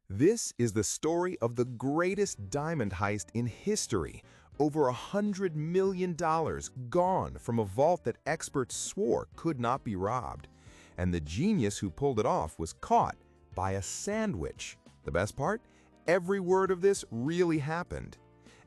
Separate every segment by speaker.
Speaker 1: This is the story of the greatest diamond heist in history. Over $100 million gone from a vault that experts swore could not be robbed. And the genius who pulled it off was caught by a sandwich. The best part? Every word of this really happened.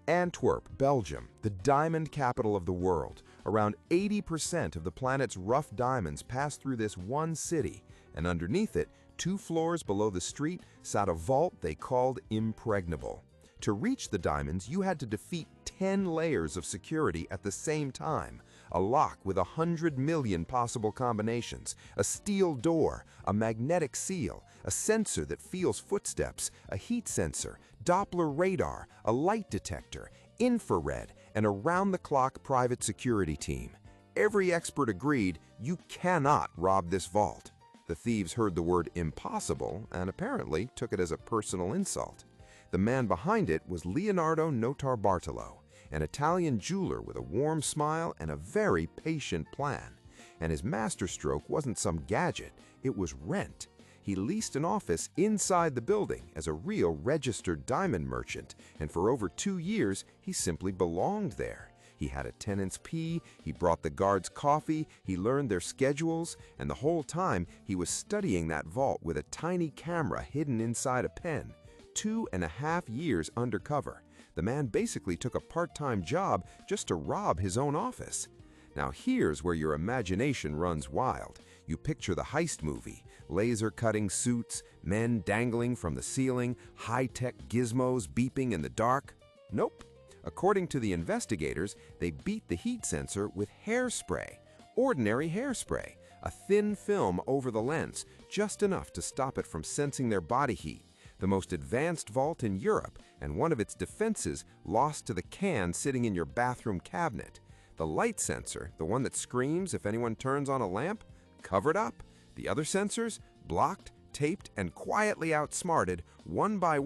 Speaker 1: Antwerp, Belgium, the diamond capital of the world. Around 80% of the planet's rough diamonds pass through this one city, and underneath it, 2 floors below the street, sat a vault they called impregnable. To reach the diamonds, you had to defeat 10 layers of security at the same time, a lock with 100 million possible combinations, a steel door, a magnetic seal, a sensor that feels footsteps, a heat sensor, Doppler radar, a light detector, infrared, and a round-the-clock private security team. Every expert agreed you cannot rob this vault. The thieves heard the word impossible and apparently took it as a personal insult. The man behind it was Leonardo Notarbartolo, an Italian jeweler with a warm smile and a very patient plan. And his masterstroke wasn't some gadget, it was rent. He leased an office inside the building as a real registered diamond merchant, and for over 2 years, he simply belonged there. He had a tenant's key, he brought the guards coffee, he learned their schedules, and the whole time he was studying that vault with a tiny camera hidden inside a pen. 2.5 years undercover. The man basically took a part-time job just to rob his own office. Now here's where your imagination runs wild. You picture the heist movie, laser-cutting suits, men dangling from the ceiling, high-tech gizmos beeping in the dark. Nope. According to the investigators, they beat the heat sensor with hairspray, ordinary hairspray, a thin film over the lens, just enough to stop it from sensing their body heat. The most advanced vault in Europe, and one of its defenses lost to the can sitting in your bathroom cabinet. The light sensor, the one that screams if anyone turns on a lamp, covered up. The other sensors, blocked, taped, and quietly outsmarted, one by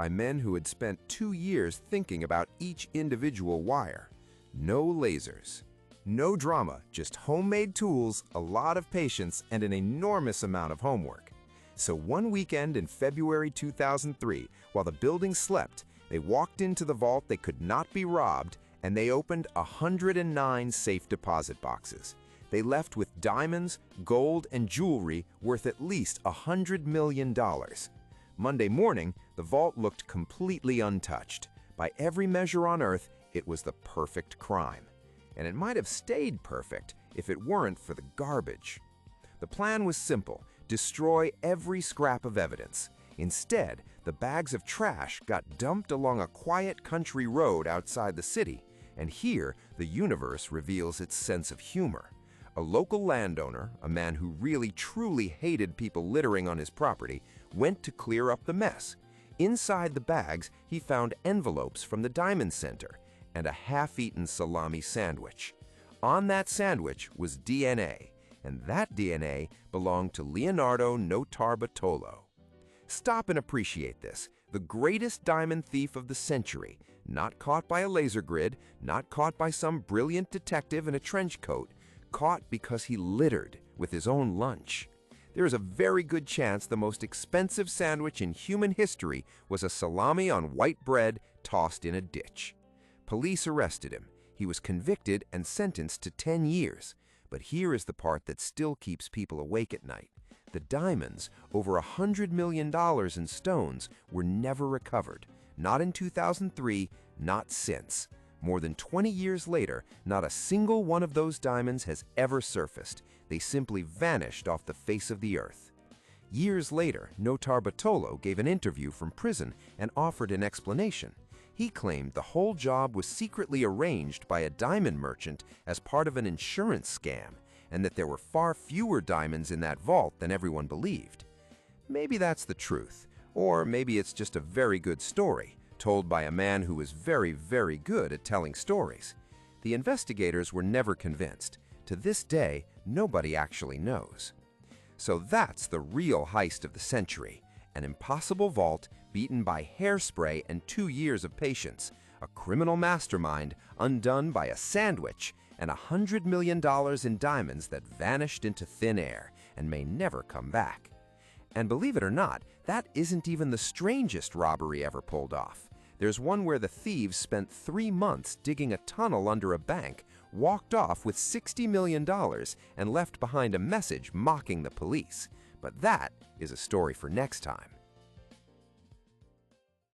Speaker 1: men who had spent 2 years thinking about each individual wire. No lasers. No drama, just homemade tools, a lot of patience, and an enormous amount of homework. So one weekend in February 2003, while the building slept, they walked into the vault that could not be robbed, and they opened 109 safe deposit boxes. They left with diamonds, gold, and jewelry worth at least $100 million. Monday morning, the vault looked completely untouched. By every measure on Earth, it was the perfect crime. And it might have stayed perfect if it weren't for the garbage. The plan was simple: destroy every scrap of evidence. Instead, the bags of trash got dumped along a quiet country road outside the city. And here, the universe reveals its sense of humor. A local landowner, a man who really truly hated people littering on his property, went to clear up the mess. Inside the bags, he found envelopes from the Diamond Center and a half-eaten salami sandwich. On that sandwich was DNA, and that DNA belonged to Leonardo Notarbartolo. Stop and appreciate this. The greatest diamond thief of the century, not caught by a laser grid, not caught by some brilliant detective in a trench coat, caught because he littered with his own lunch. There is a very good chance the most expensive sandwich in human history was a salami on white bread tossed in a ditch. Police arrested him. He was convicted and sentenced to 10 years. But here is the part that still keeps people awake at night. The diamonds, over $100 million in stones, were never recovered. Not in 2003, not since. More than 20 years later, not a single one of those diamonds has ever surfaced. They simply vanished off the face of the earth. Years later, Notarbartolo gave an interview from prison and offered an explanation. He claimed the whole job was secretly arranged by a diamond merchant as part of an insurance scam, and that there were far fewer diamonds in that vault than everyone believed. Maybe that's the truth, or maybe it's just a very good story, told by a man who was very, very good at telling stories. The investigators were never convinced. To this day, nobody actually knows. So that's the real heist of the century. An impossible vault beaten by hairspray and 2 years of patience. A criminal mastermind undone by a sandwich, and $100 million in diamonds that vanished into thin air and may never come back.
Speaker 2: And believe it or not, that isn't even the strangest robbery ever pulled off. There's one where the thieves spent 3 months digging a tunnel under a bank, walked off with $60 million, and left behind a message mocking the police. But that is a story for next time.